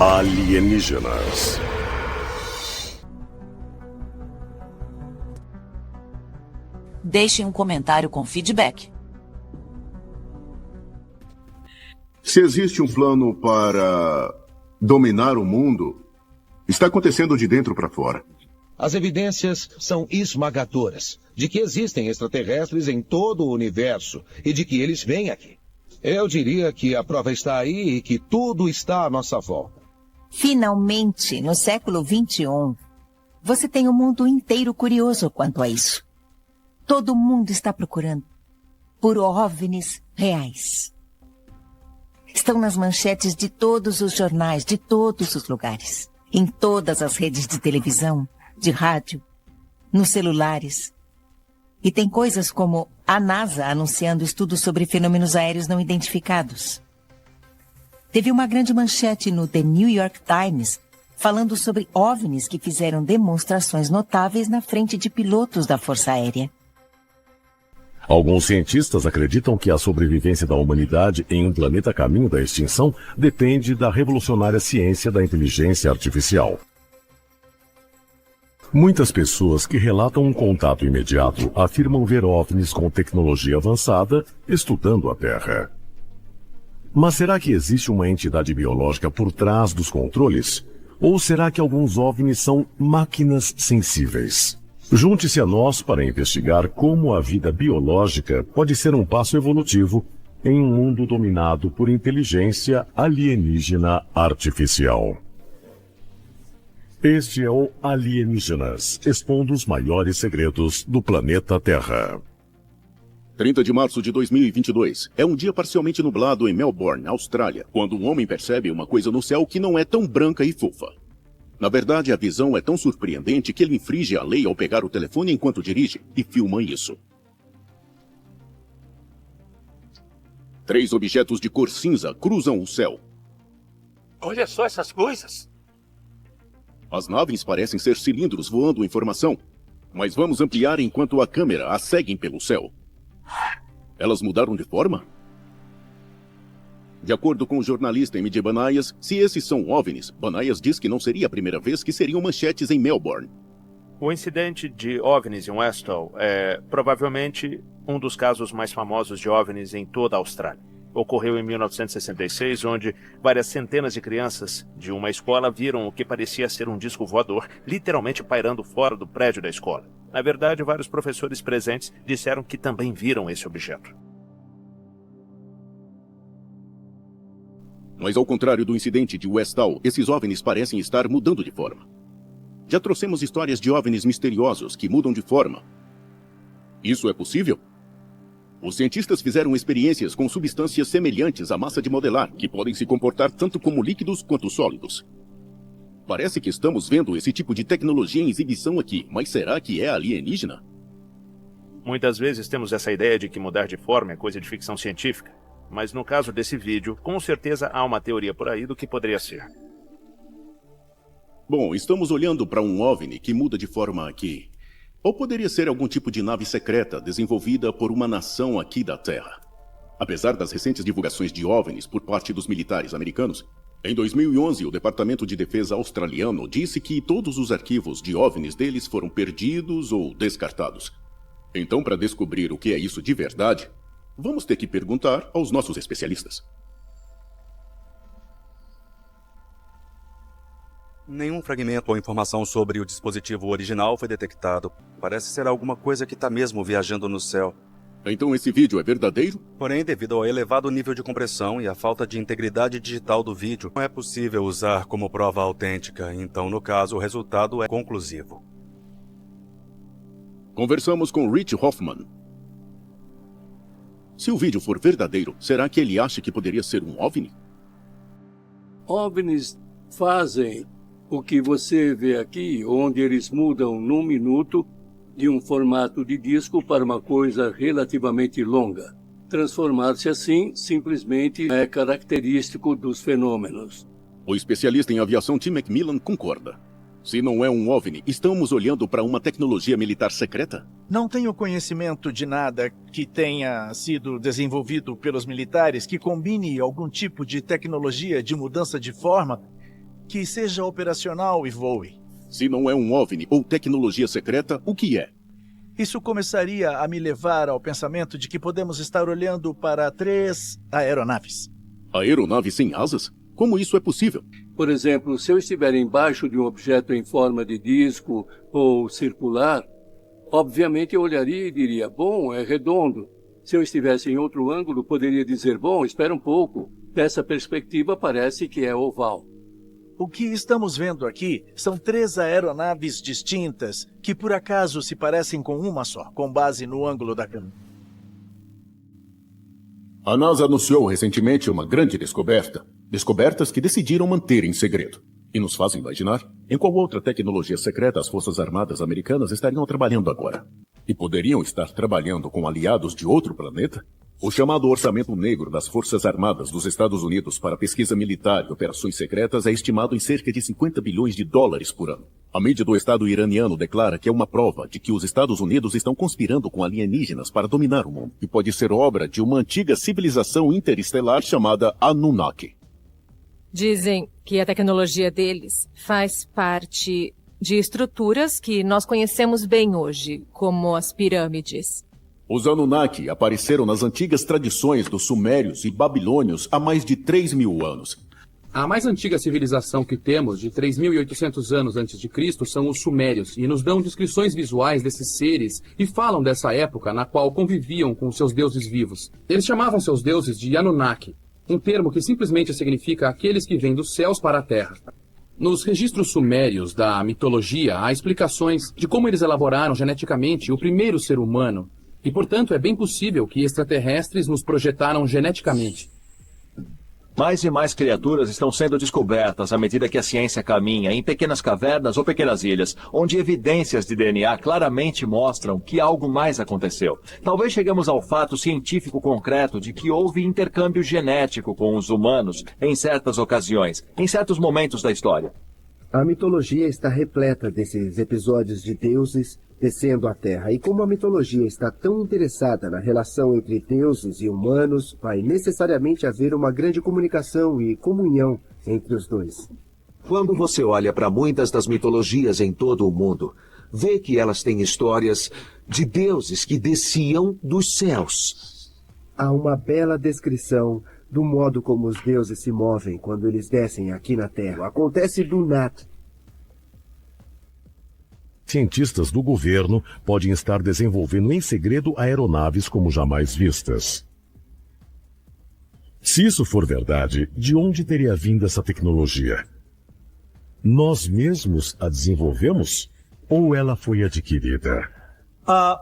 Alienígenas. Deixem um comentário com feedback. Se existe um plano para dominar o mundo, está acontecendo de dentro para fora. As evidências são esmagadoras de que existem extraterrestres em todo o universo e de que eles vêm aqui. Eu diria que a prova está aí e que tudo está à nossa volta. Finalmente, no século XXI, você tem o mundo inteiro curioso quanto a isso. Todo mundo está procurando por OVNIs reais. Estão nas manchetes de todos os jornais, de todos os lugares. Em todas as redes de televisão, de rádio, nos celulares. E tem coisas como a NASA anunciando estudos sobre fenômenos aéreos não identificados. Teve uma grande manchete no The New York Times falando sobre OVNIs que fizeram demonstrações notáveis na frente de pilotos da Força Aérea. Alguns cientistas acreditam que a sobrevivência da humanidade em um planeta a caminho da extinção depende da revolucionária ciência da inteligência artificial. Muitas pessoas que relatam um contato imediato afirmam ver OVNIs com tecnologia avançada estudando a Terra. Mas será que existe uma entidade biológica por trás dos controles? Ou será que alguns OVNIs são máquinas sensíveis? Junte-se a nós para investigar como a vida biológica pode ser um passo evolutivo em um mundo dominado por inteligência alienígena artificial. Este é o Alienígenas, expondo os maiores segredos do planeta Terra. 30 de março de 2022. É um dia parcialmente nublado em Melbourne, Austrália, quando um homem percebe uma coisa no céu que não é tão branca e fofa. Na verdade, a visão é tão surpreendente que ele infringe a lei ao pegar o telefone enquanto dirige e filma isso. 3 objetos de cor cinza cruzam o céu. Olha só essas coisas. As naves parecem ser cilindros voando em formação, mas vamos ampliar enquanto a câmera as seguem pelo céu. Elas mudaram de forma? De acordo com o jornalista M.J. Banaias, se esses são OVNIs, Banaias diz que não seria a primeira vez que seriam manchetes em Melbourne. O incidente de OVNIs em Westall é provavelmente um dos casos mais famosos de OVNIs em toda a Austrália. Ocorreu em 1966, onde várias centenas de crianças de uma escola viram o que parecia ser um disco voador, literalmente pairando fora do prédio da escola. Na verdade, vários professores presentes disseram que também viram esse objeto. Mas ao contrário do incidente de Westall, esses OVNIs parecem estar mudando de forma. Já trouxemos histórias de OVNIs misteriosos que mudam de forma. Isso é possível? Os cientistas fizeram experiências com substâncias semelhantes à massa de modelar, que podem se comportar tanto como líquidos quanto sólidos. Parece que estamos vendo esse tipo de tecnologia em exibição aqui, mas será que é alienígena? Muitas vezes temos essa ideia de que mudar de forma é coisa de ficção científica. Mas no caso desse vídeo, com certeza há uma teoria por aí do que poderia ser. Bom, estamos olhando para um OVNI que muda de forma aqui. Ou poderia ser algum tipo de nave secreta desenvolvida por uma nação aqui da Terra. Apesar das recentes divulgações de OVNIs por parte dos militares americanos, em 2011 o Departamento de Defesa australiano disse que todos os arquivos de OVNIs deles foram perdidos ou descartados. Então, para descobrir o que é isso de verdade, vamos ter que perguntar aos nossos especialistas. Nenhum fragmento ou informação sobre o dispositivo original foi detectado. Parece ser alguma coisa que está mesmo viajando no céu. Então esse vídeo é verdadeiro? Porém, devido ao elevado nível de compressão e à falta de integridade digital do vídeo, não é possível usar como prova autêntica. Então, no caso, o resultado é conclusivo. Conversamos com Rich Hoffman. Se o vídeo for verdadeiro, será que ele acha que poderia ser um OVNI? OVNIs fazem o que você vê aqui, onde eles mudam num minuto de um formato de disco para uma coisa relativamente longa. Transformar-se assim simplesmente é característico dos fenômenos. O especialista em aviação Tim McMillan concorda. Se não é um OVNI, estamos olhando para uma tecnologia militar secreta? Não tenho conhecimento de nada que tenha sido desenvolvido pelos militares que combine algum tipo de tecnologia de mudança de forma que seja operacional e voe. Se não é um OVNI ou tecnologia secreta, o que é? Isso começaria a me levar ao pensamento de que podemos estar olhando para 3 aeronaves. Aeronave sem asas? Como isso é possível? Por exemplo, se eu estiver embaixo de um objeto em forma de disco ou circular, obviamente eu olharia e diria, bom, é redondo. Se eu estivesse em outro ângulo, poderia dizer, bom, espera um pouco. Dessa perspectiva, parece que é oval. O que estamos vendo aqui são 3 aeronaves distintas que por acaso se parecem com uma só, com base no ângulo da câmera. A NASA anunciou recentemente uma grande descoberta. Descobertas que decidiram manter em segredo. E nos fazem imaginar em qual outra tecnologia secreta as Forças Armadas americanas estariam trabalhando agora. E poderiam estar trabalhando com aliados de outro planeta? O chamado Orçamento Negro das Forças Armadas dos Estados Unidos para pesquisa militar e operações secretas é estimado em cerca de 50 bilhões de dólares por ano. A mídia do Estado iraniano declara que é uma prova de que os Estados Unidos estão conspirando com alienígenas para dominar o mundo, e pode ser obra de uma antiga civilização interestelar chamada Anunnaki. Dizem que a tecnologia deles faz parte de estruturas que nós conhecemos bem hoje, como as pirâmides. Os Anunnaki apareceram nas antigas tradições dos Sumérios e Babilônios há mais de 3.000 anos. A mais antiga civilização que temos, de 3.800 anos antes de Cristo, são os Sumérios, e nos dão descrições visuais desses seres e falam dessa época na qual conviviam com seus deuses vivos. Eles chamavam seus deuses de Anunnaki, um termo que simplesmente significa aqueles que vêm dos céus para a terra. Nos registros sumérios da mitologia, há explicações de como eles elaboraram geneticamente o primeiro ser humano, e, portanto, é bem possível que extraterrestres nos projetaram geneticamente. Mais e mais criaturas estão sendo descobertas à medida que a ciência caminha em pequenas cavernas ou pequenas ilhas, onde evidências de DNA claramente mostram que algo mais aconteceu. Talvez cheguemos ao fato científico concreto de que houve intercâmbio genético com os humanos em certas ocasiões, em certos momentos da história. A mitologia está repleta desses episódios de deuses descendo à Terra. E como a mitologia está tão interessada na relação entre deuses e humanos, vai necessariamente haver uma grande comunicação e comunhão entre os dois. Quando você olha para muitas das mitologias em todo o mundo, vê que elas têm histórias de deuses que desciam dos céus. Há uma bela descrição do modo como os deuses se movem quando eles descem aqui na Terra. Acontece do nada. Cientistas do governo podem estar desenvolvendo em segredo aeronaves como jamais vistas. Se isso for verdade, de onde teria vindo essa tecnologia? Nós mesmos a desenvolvemos? Ou ela foi adquirida?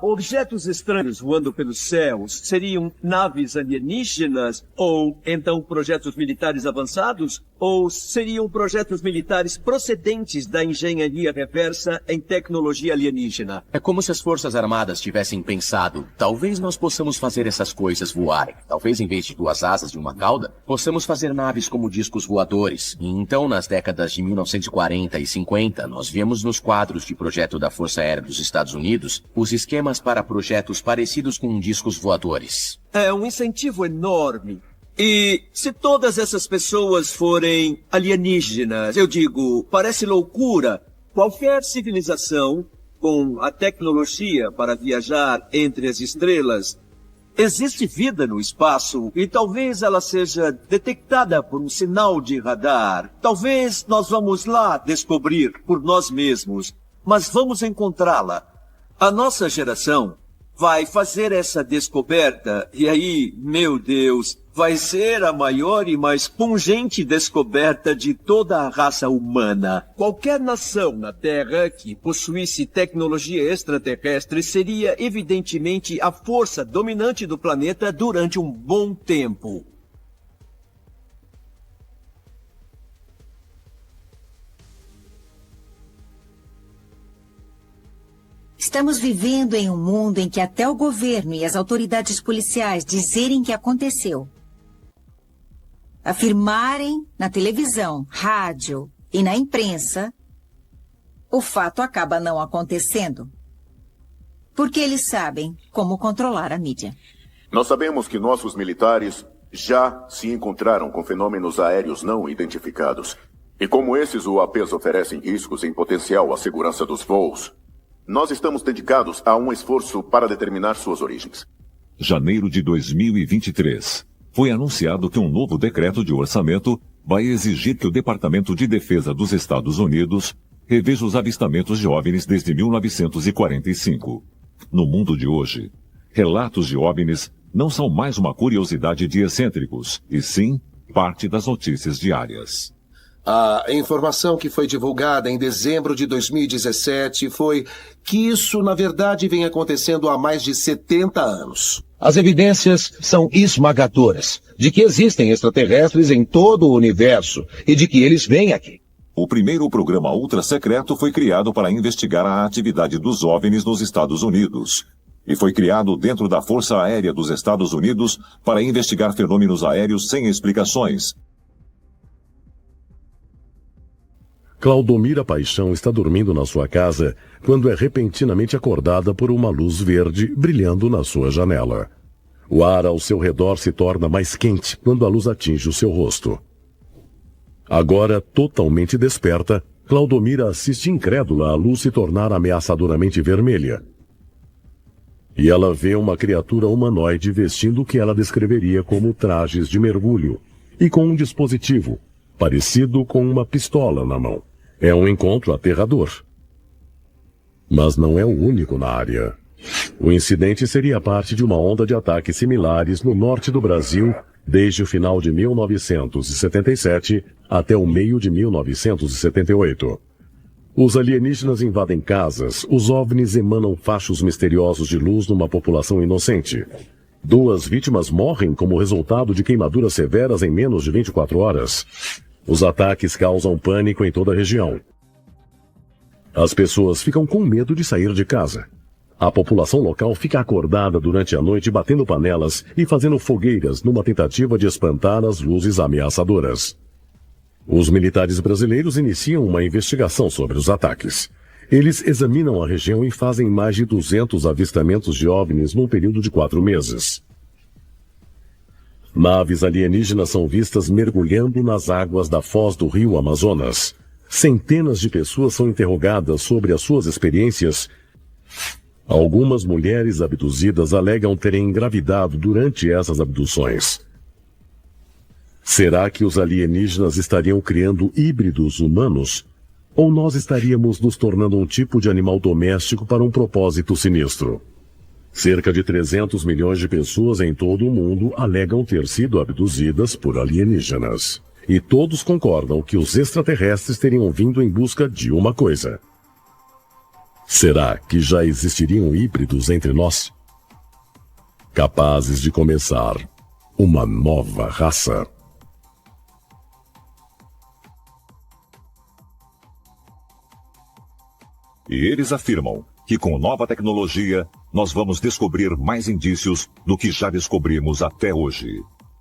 Objetos estranhos voando pelos céus seriam naves alienígenas ou então projetos militares avançados? Ou seriam projetos militares procedentes da engenharia reversa em tecnologia alienígena? É como se as Forças Armadas tivessem pensado, talvez nós possamos fazer essas coisas voarem. Talvez em vez de 2 asas de uma cauda, possamos fazer naves como discos voadores. E então, nas décadas de 1940 e 50, nós vemos nos quadros de projeto da Força Aérea dos Estados Unidos os esquemas para projetos parecidos com discos voadores. É um incentivo enorme. E se todas essas pessoas forem alienígenas, eu digo, parece loucura. Qualquer civilização com a tecnologia para viajar entre as estrelas, existe vida no espaço e talvez ela seja detectada por um sinal de radar. Talvez nós vamos lá descobrir por nós mesmos, mas vamos encontrá-la. A nossa geração vai fazer essa descoberta e aí, meu Deus, vai ser a maior e mais pungente descoberta de toda a raça humana. Qualquer nação na Terra que possuísse tecnologia extraterrestre seria evidentemente a força dominante do planeta durante um bom tempo. Estamos vivendo em um mundo em que até o governo e as autoridades policiais dizerem que aconteceu, afirmarem na televisão, rádio e na imprensa, o fato acaba não acontecendo. Porque eles sabem como controlar a mídia. Nós sabemos que nossos militares já se encontraram com fenômenos aéreos não identificados. E como esses UAPs oferecem riscos em potencial à segurança dos voos, nós estamos dedicados a um esforço para determinar suas origens. Janeiro de 2023. Foi anunciado que um novo decreto de orçamento vai exigir que o Departamento de Defesa dos Estados Unidos reveja os avistamentos de OVNIs desde 1945. No mundo de hoje, relatos de OVNIs não são mais uma curiosidade de excêntricos, e sim parte das notícias diárias. A informação que foi divulgada em dezembro de 2017 foi que isso, na verdade, vem acontecendo há mais de 70 anos. As evidências são esmagadoras de que existem extraterrestres em todo o universo e de que eles vêm aqui. O primeiro programa ultra-secreto foi criado para investigar a atividade dos OVNIs nos Estados Unidos. E foi criado dentro da Força Aérea dos Estados Unidos para investigar fenômenos aéreos sem explicações. Claudomira Paixão está dormindo na sua casa quando é repentinamente acordada por uma luz verde brilhando na sua janela. O ar ao seu redor se torna mais quente quando a luz atinge o seu rosto. Agora, totalmente desperta, Claudomira assiste incrédula a luz se tornar ameaçadoramente vermelha. E ela vê uma criatura humanoide vestindo o que ela descreveria como trajes de mergulho e com um dispositivo parecido com uma pistola na mão. É um encontro aterrador. Mas não é o único na área. O incidente seria parte de uma onda de ataques similares no norte do Brasil desde o final de 1977 até o meio de 1978. Os alienígenas invadem casas, os OVNIs emanam fachos misteriosos de luz numa população inocente. 2 vítimas morrem como resultado de queimaduras severas em menos de 24 horas. Os ataques causam pânico em toda a região. As pessoas ficam com medo de sair de casa. A população local fica acordada durante a noite batendo panelas e fazendo fogueiras numa tentativa de espantar as luzes ameaçadoras. Os militares brasileiros iniciam uma investigação sobre os ataques. Eles examinam a região e fazem mais de 200 avistamentos de OVNIs num período de 4 meses. Naves alienígenas são vistas mergulhando nas águas da foz do rio Amazonas. Centenas de pessoas são interrogadas sobre as suas experiências. Algumas mulheres abduzidas alegam terem engravidado durante essas abduções. Será que os alienígenas estariam criando híbridos humanos? Ou nós estaríamos nos tornando um tipo de animal doméstico para um propósito sinistro? Cerca de 300 milhões de pessoas em todo o mundo alegam ter sido abduzidas por alienígenas. E todos concordam que os extraterrestres teriam vindo em busca de uma coisa. Será que já existiriam híbridos entre nós? Capazes de começar uma nova raça. E eles afirmam que com nova tecnologia, nós vamos descobrir mais indícios do que já descobrimos até hoje.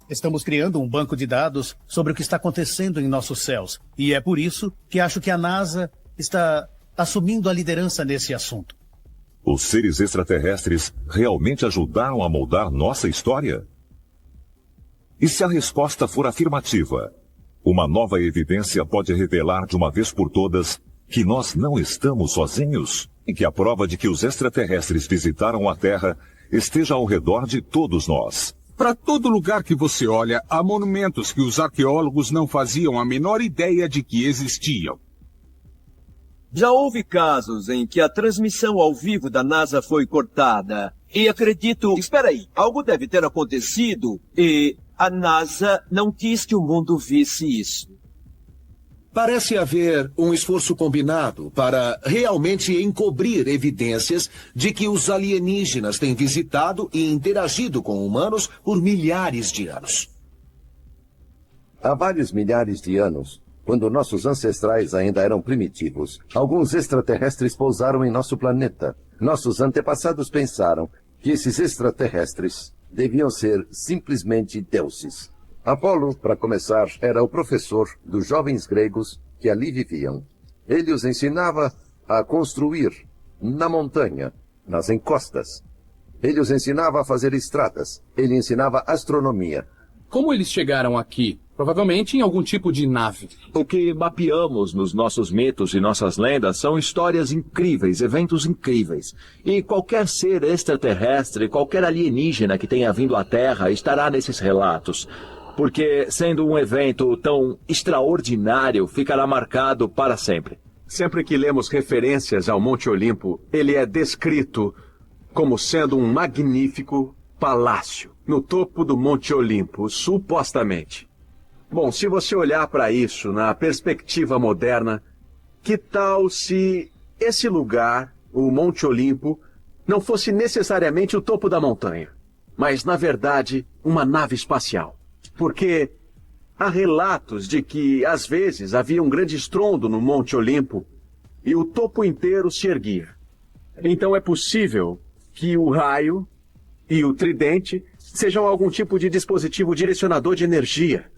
Estamos criando um banco de dados sobre o que está acontecendo em nossos céus. E é por isso que acho que a NASA está assumindo a liderança nesse assunto. Os seres extraterrestres realmente ajudaram a moldar nossa história? E se a resposta for afirmativa, uma nova evidência pode revelar de uma vez por todas que nós não estamos sozinhos? E que a prova de que os extraterrestres visitaram a Terra esteja ao redor de todos nós. Para todo lugar que você olha, há monumentos que os arqueólogos não faziam a menor ideia de que existiam. Já houve casos em que a transmissão ao vivo da NASA foi cortada. E acredito... Espera aí, algo deve ter acontecido e a NASA não quis que o mundo visse isso. Parece haver um esforço combinado para realmente encobrir evidências de que os alienígenas têm visitado e interagido com humanos por milhares de anos. Há vários milhares de anos, quando nossos ancestrais ainda eram primitivos, alguns extraterrestres pousaram em nosso planeta. Nossos antepassados pensaram que esses extraterrestres deviam ser simplesmente deuses. Apolo, para começar, era o professor dos jovens gregos que ali viviam. Ele os ensinava a construir na montanha, nas encostas. Ele os ensinava a fazer estradas. Ele ensinava astronomia. Como eles chegaram aqui? Provavelmente em algum tipo de nave. O que mapeamos nos nossos mitos e nossas lendas são histórias incríveis, eventos incríveis. E qualquer ser extraterrestre, qualquer alienígena que tenha vindo à Terra estará nesses relatos. Porque, sendo um evento tão extraordinário, ficará marcado para sempre. Sempre que lemos referências ao Monte Olimpo, ele é descrito como sendo um magnífico palácio no topo do Monte Olimpo, supostamente. Bom, se você olhar para isso na perspectiva moderna, que tal se esse lugar, o Monte Olimpo, não fosse necessariamente o topo da montanha, mas, na verdade, uma nave espacial? Porque há relatos de que, às vezes, havia um grande estrondo no Monte Olimpo e o topo inteiro se erguia. Então é possível que o raio e o tridente sejam algum tipo de dispositivo direcionador de energia.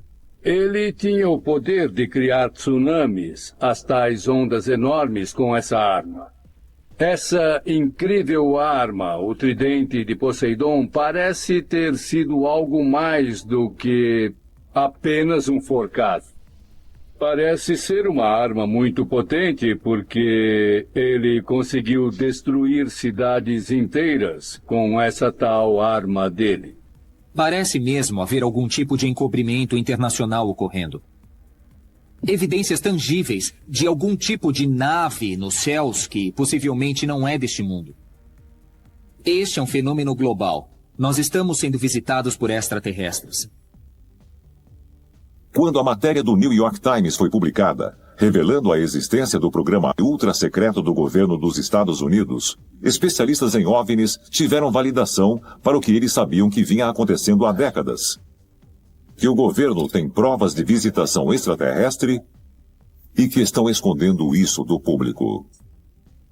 Ele tinha o poder de criar tsunamis, as tais ondas enormes, com essa arma. Essa incrível arma, o tridente de Poseidon, parece ter sido algo mais do que apenas um forcado. Parece ser uma arma muito potente porque ele conseguiu destruir cidades inteiras com essa tal arma dele. Parece mesmo haver algum tipo de encobrimento internacional ocorrendo. Evidências tangíveis de algum tipo de nave nos céus que possivelmente não é deste mundo. Este é um fenômeno global. Nós estamos sendo visitados por extraterrestres. Quando a matéria do New York Times foi publicada, revelando a existência do programa ultra-secreto do governo dos Estados Unidos, especialistas em OVNIs tiveram validação para o que eles sabiam que vinha acontecendo há décadas. Que o governo tem provas de visitação extraterrestre e que estão escondendo isso do público.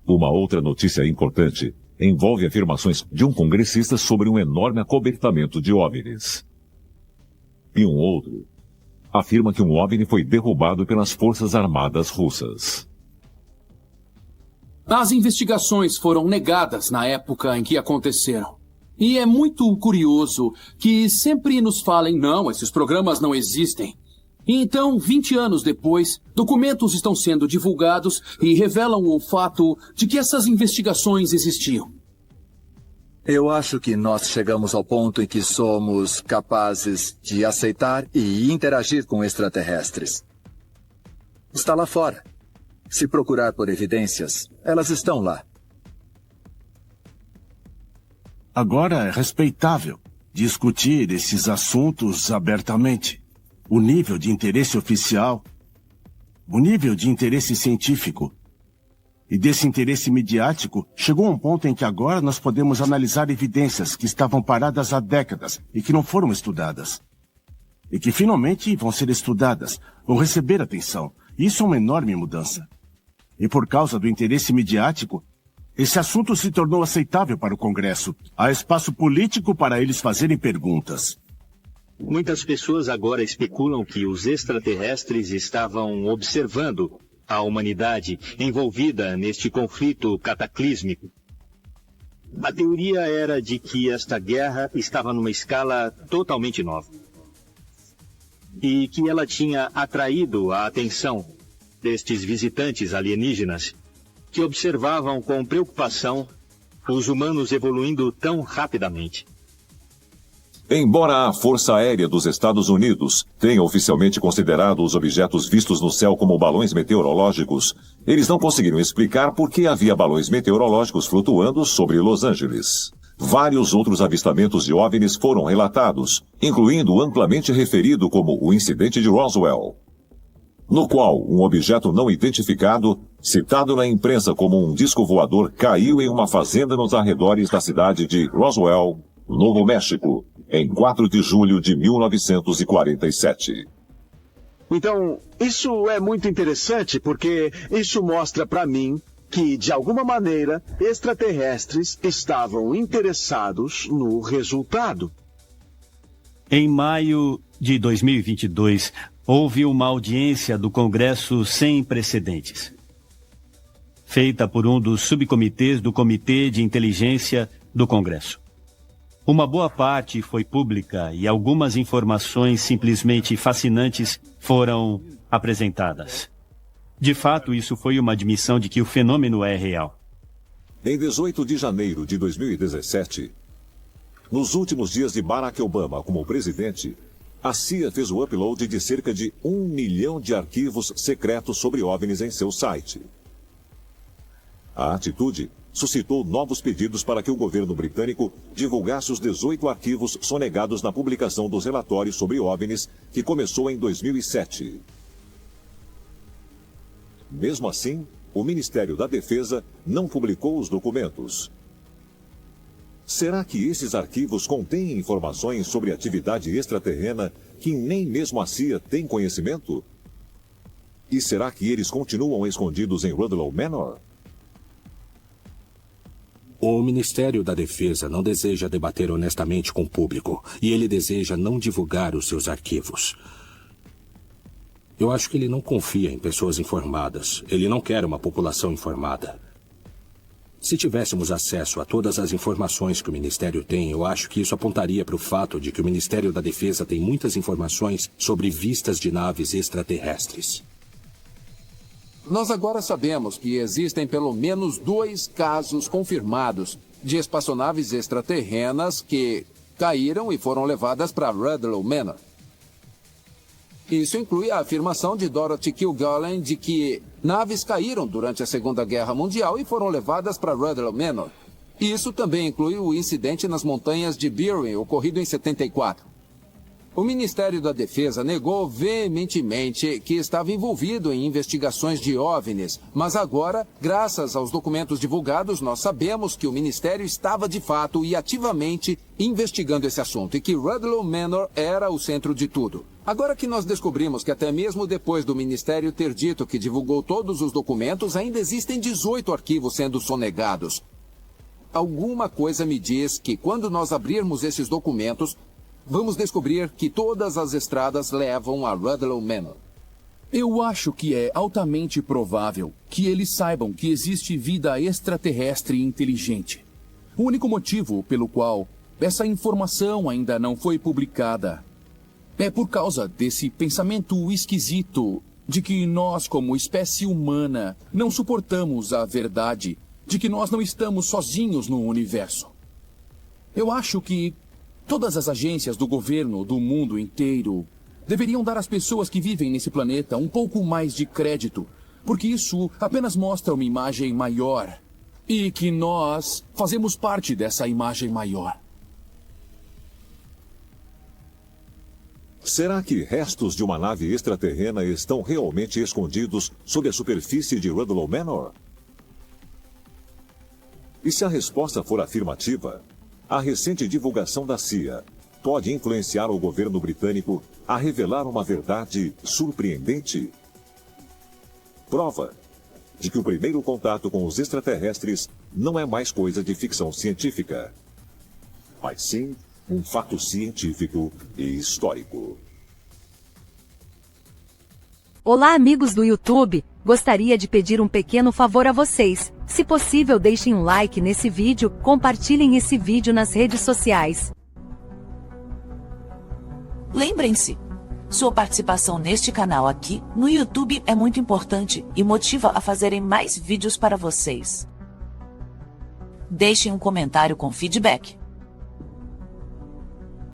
Uma outra notícia importante envolve afirmações de um congressista sobre um enorme acobertamento de OVNIs. E um outro afirma que um OVNI foi derrubado pelas forças armadas russas. As investigações foram negadas na época em que aconteceram. E é muito curioso que sempre nos falem, não, esses programas não existem. E então, 20 anos depois, documentos estão sendo divulgados e revelam o fato de que essas investigações existiam. Eu acho que nós chegamos ao ponto em que somos capazes de aceitar e interagir com extraterrestres. Está lá fora. Se procurar por evidências, elas estão lá. Agora é respeitável discutir esses assuntos abertamente. O nível de interesse oficial, o nível de interesse científico e desse interesse midiático chegou a um ponto em que agora nós podemos analisar evidências que estavam paradas há décadas e que não foram estudadas. E que finalmente vão ser estudadas, vão receber atenção. Isso é uma enorme mudança. E por causa do interesse midiático, esse assunto se tornou aceitável para o Congresso. Há espaço político para eles fazerem perguntas. Muitas pessoas agora especulam que os extraterrestres estavam observando a humanidade envolvida neste conflito cataclísmico. A teoria era de que esta guerra estava numa escala totalmente nova. E que ela tinha atraído a atenção destes visitantes alienígenas que observavam com preocupação os humanos evoluindo tão rapidamente. Embora a Força Aérea dos Estados Unidos tenha oficialmente considerado os objetos vistos no céu como balões meteorológicos, eles não conseguiram explicar por que havia balões meteorológicos flutuando sobre Los Angeles. Vários outros avistamentos de OVNIs foram relatados, incluindo o amplamente referido como o incidente de Roswell, no qual um objeto não identificado, citado na imprensa como um disco voador, caiu em uma fazenda nos arredores da cidade de Roswell, Novo México, em 4 de julho de 1947. Então, isso é muito interessante porque isso mostra para mim que, de alguma maneira, extraterrestres estavam interessados no resultado. Em maio de 2022, houve uma audiência do Congresso sem precedentes, feita por um dos subcomitês do Comitê de Inteligência do Congresso. Uma boa parte foi pública e algumas informações simplesmente fascinantes foram apresentadas. De fato, isso foi uma admissão de que o fenômeno é real. Em 18 de janeiro de 2017, nos últimos dias de Barack Obama como presidente, a CIA fez o upload de cerca de 1 milhão de arquivos secretos sobre OVNIs em seu site. A atitude suscitou novos pedidos para que o governo britânico divulgasse os 18 arquivos sonegados na publicação dos relatórios sobre OVNIs, que começou em 2007. Mesmo assim, o Ministério da Defesa não publicou os documentos. Será que esses arquivos contêm informações sobre atividade extraterrena que nem mesmo a CIA tem conhecimento? E será que eles continuam escondidos em Rudloe Manor? O Ministério da Defesa não deseja debater honestamente com o público, e ele deseja não divulgar os seus arquivos. Eu acho que ele não confia em pessoas informadas. Ele não quer uma população informada. Se tivéssemos acesso a todas as informações que o Ministério tem, eu acho que isso apontaria para o fato de que o Ministério da Defesa tem muitas informações sobre vistas de naves extraterrestres. Nós agora sabemos que existem pelo menos 2 casos confirmados de espaçonaves extraterrenas que caíram e foram levadas para Rudloe Manor. Isso inclui a afirmação de Dorothy Kilgallen de que naves caíram durante a Segunda Guerra Mundial e foram levadas para Rudloe Manor. Isso também inclui o incidente nas montanhas de Bury, ocorrido em 74. O Ministério da Defesa negou veementemente que estava envolvido em investigações de OVNIs, mas agora, graças aos documentos divulgados, nós sabemos que o Ministério estava de fato e ativamente investigando esse assunto e que Rudloe Manor era o centro de tudo. Agora que nós descobrimos que até mesmo depois do Ministério ter dito que divulgou todos os documentos, ainda existem 18 arquivos sendo sonegados. Alguma coisa me diz que quando nós abrirmos esses documentos, vamos descobrir que todas as estradas levam a Rudloe Manor. Eu acho que é altamente provável que eles saibam que existe vida extraterrestre inteligente. O único motivo pelo qual essa informação ainda não foi publicada é por causa desse pensamento esquisito de que nós, como espécie humana, não suportamos a verdade de que nós não estamos sozinhos no universo. Eu acho que todas as agências do governo do mundo inteiro deveriam dar às pessoas que vivem nesse planeta um pouco mais de crédito, porque isso apenas mostra uma imagem maior e que nós fazemos parte dessa imagem maior. Será que restos de uma nave extraterrena estão realmente escondidos sob a superfície de Rudloe Manor? E se a resposta for afirmativa, a recente divulgação da CIA pode influenciar o governo britânico a revelar uma verdade surpreendente? Prova de que o primeiro contato com os extraterrestres não é mais coisa de ficção científica, mas sim um fato científico e histórico. Olá, amigos do YouTube, gostaria de pedir um pequeno favor a vocês. Se possível, deixem um like nesse vídeo, compartilhem esse vídeo nas redes sociais. Lembrem-se, sua participação neste canal aqui no YouTube é muito importante e motiva a fazerem mais vídeos para vocês. Deixem um comentário com feedback.